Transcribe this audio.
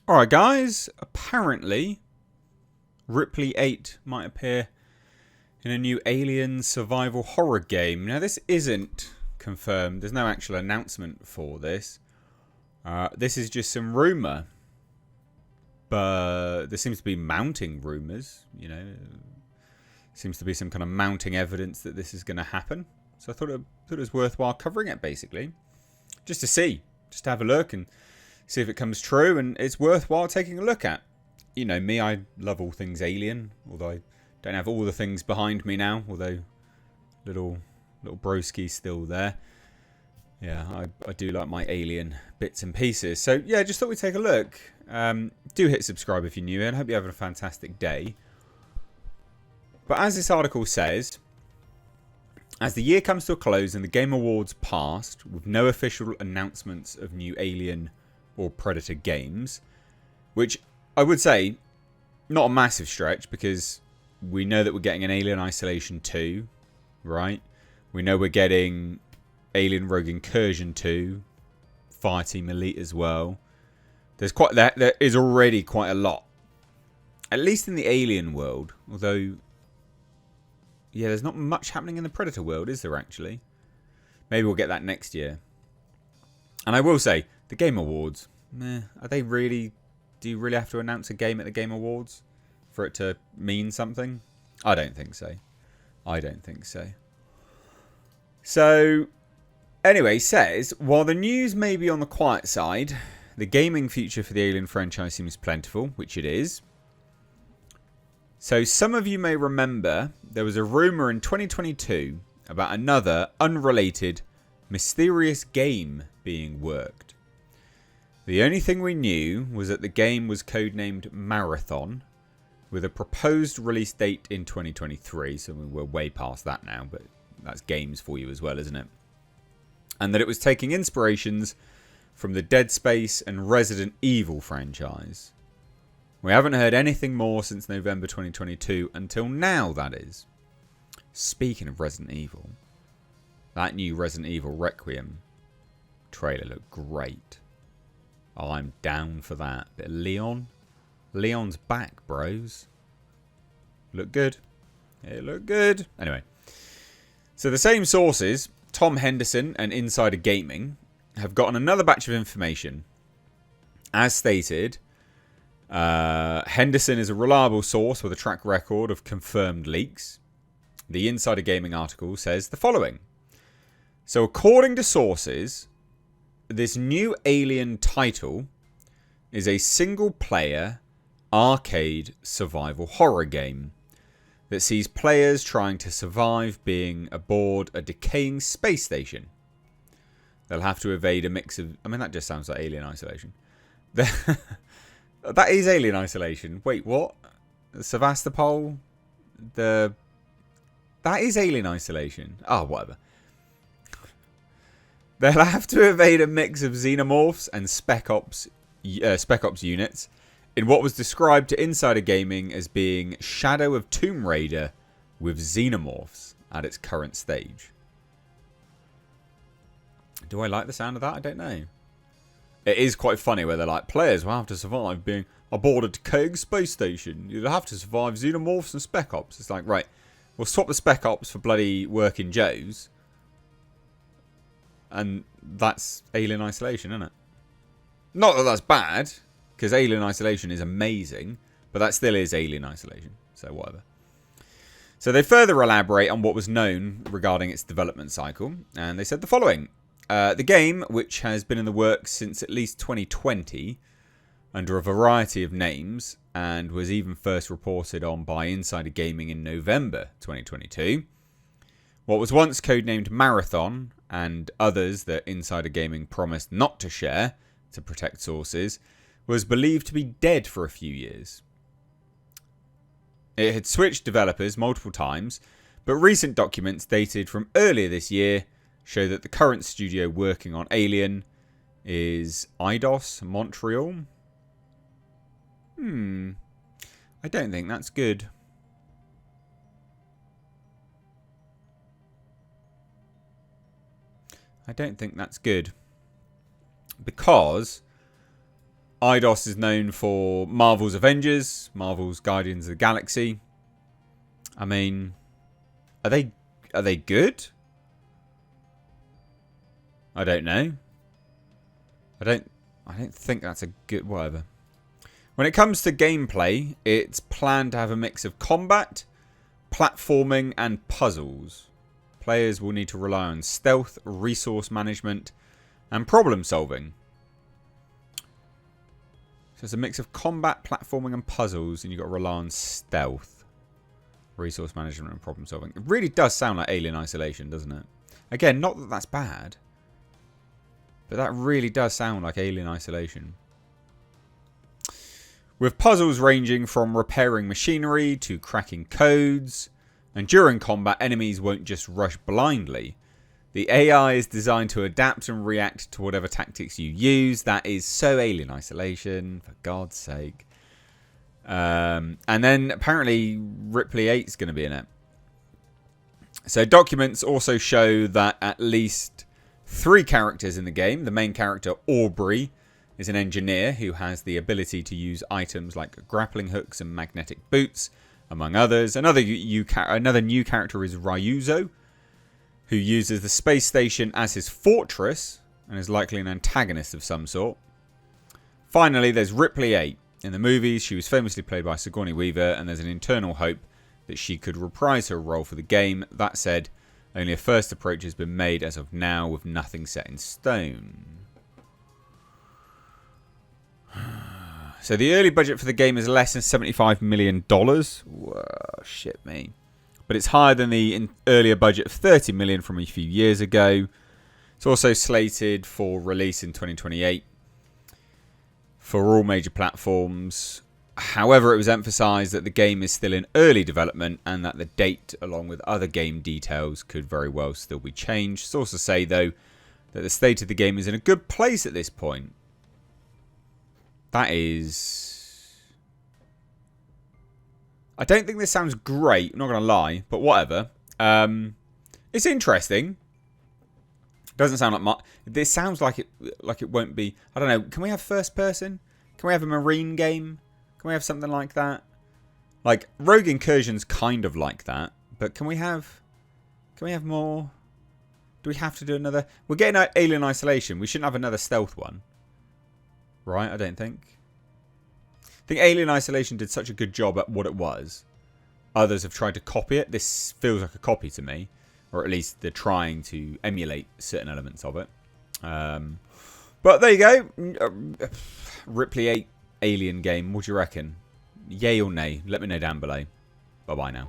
Alright guys, apparently Ripley 8 might appear in a new alien survival horror game. Now this isn't confirmed, there's no actual announcement for this. This is just some rumour. But there seems to be mounting rumours, you know. Seems to be some kind of mounting evidence that this is going to happen. So I thought it was worthwhile covering it basically. Just to see, just to have a look and see if it comes true, and it's worthwhile taking a look at. You know me, I love all things alien, although I don't have all the things behind me now, although little broski's still there. Yeah, I do like my alien bits and pieces. So yeah, just thought we'd take a look. Do hit subscribe if you're new, and I hope you're having a fantastic day. But as this article says, as the year comes to a close and the Game Awards passed with no official announcements of new Alien or Predator games, which I would say, not a massive stretch, because we know that we're getting an Alien Isolation 2, right? We know we're getting Alien Rogue Incursion 2, Fireteam Elite as well. There is already quite a lot, at least in the Alien world, although yeah, there's not much happening in the Predator world, is there actually? Maybe we'll get that next year. And I will say, the Game Awards, are they really... Do you really have to announce a game at the Game Awards for it to mean something? I don't think so. I don't think so. So, anyway, says, while the news may be on the quiet side, the gaming future for the Alien franchise seems plentiful, which it is. So some of you may remember there was a rumour in 2022 about another unrelated, mysterious game being worked. The only thing we knew was that the game was codenamed Marathon, with a proposed release date in 2023, so we're way past that now, but that's games for you as well, isn't it? And that it was taking inspirations from the Dead Space and Resident Evil franchise. We haven't heard anything more since November 2022, until now, that is. Speaking of Resident Evil, that new Resident Evil Requiem trailer looked great. Oh, I'm down for that. Bit of Leon. Leon's back, bros. Look good. It looked good. Anyway. So the same sources, Tom Henderson and Insider Gaming, have gotten another batch of information. As stated, Henderson is a reliable source with a track record of confirmed leaks. The Insider Gaming article says the following. So according to sources, this new Alien title is a single-player arcade survival horror game that sees players trying to survive being aboard a decaying space station. They'll have to evade a mix of... I mean, that just sounds like Alien Isolation. That is Alien Isolation. Wait, what? Sevastopol? That is Alien Isolation. Oh, whatever. They'll have to evade a mix of xenomorphs and Spec Ops units in what was described to Insider Gaming as being Shadow of Tomb Raider with xenomorphs at its current stage. Do I like the sound of that? I don't know. It is quite funny where they're like, players will have to survive being aboard a decaying space station. You'll have to survive xenomorphs and Spec Ops. It's like, right, we'll swap the Spec Ops for bloody Working Joes. And that's Alien Isolation, isn't it? Not that that's bad, because Alien Isolation is amazing, but that still is Alien Isolation, so whatever. So they further elaborate on what was known regarding its development cycle, and they said the following. The game, which has been in the works since at least 2020, under a variety of names, and was even first reported on by Insider Gaming in November 2022, what was once codenamed Marathon, and others that Insider Gaming promised not to share to protect sources, was believed to be dead for a few years. It had switched developers multiple times, but recent documents dated from earlier this year show that the current studio working on Alien is Eidos Montreal. I don't think that's good. I don't think that's good. Because Eidos is known for Marvel's Avengers, Marvel's Guardians of the Galaxy. I mean, are they good? I don't know. I don't think that's a good whatever. When it comes to gameplay, it's planned to have a mix of combat, platforming, and puzzles. Players will need to rely on stealth, resource management, and problem solving. So it's a mix of combat, platforming, and puzzles, and you've got to rely on stealth, resource management, and problem solving. It really does sound like Alien Isolation, doesn't it? Again, not that that's bad, but that really does sound like Alien Isolation. With puzzles ranging from repairing machinery to cracking codes, and during combat, enemies won't just rush blindly. The AI is designed to adapt and react to whatever tactics you use. That is so Alien Isolation, for God's sake. And then apparently Ripley 8 is going to be in it. So documents also show that at least 3 characters in the game. The main character, Aubrey, is an engineer who has the ability to use items like grappling hooks and magnetic boots, among others. Another new character is Ryuzo, who uses the space station as his fortress and is likely an antagonist of some sort. Finally, there's Ripley 8. In the movies, she was famously played by Sigourney Weaver, and there's an internal hope that she could reprise her role for the game. That said, only a first approach has been made as of now, with nothing set in stone. So the early budget for the game is less than $75 million. Whoa, shit me. But it's higher than the earlier budget of $30 million from a few years ago. It's also slated for release in 2028 for all major platforms. However, it was emphasised that the game is still in early development and that the date, along with other game details, could very well still be changed. Sources say, though, that the state of the game is in a good place at this point. That is... I don't think this sounds great, I'm not going to lie, but whatever. It's interesting. Doesn't sound like much. This sounds like it won't be... I don't know, can we have first person? Can we have a marine game? Can we have something like that? Like, Rogue Incursion's kind of like that, but can we have more? Do we have to do another? We're getting Alien Isolation. We shouldn't have another stealth one. Right, I don't think. I think Alien Isolation did such a good job at what it was. Others have tried to copy it. This feels like a copy to me. Or at least they're trying to emulate certain elements of it. But there you go. Ripley 8 Alien game. What do you reckon? Yay or nay? Let me know down below. Bye-bye now.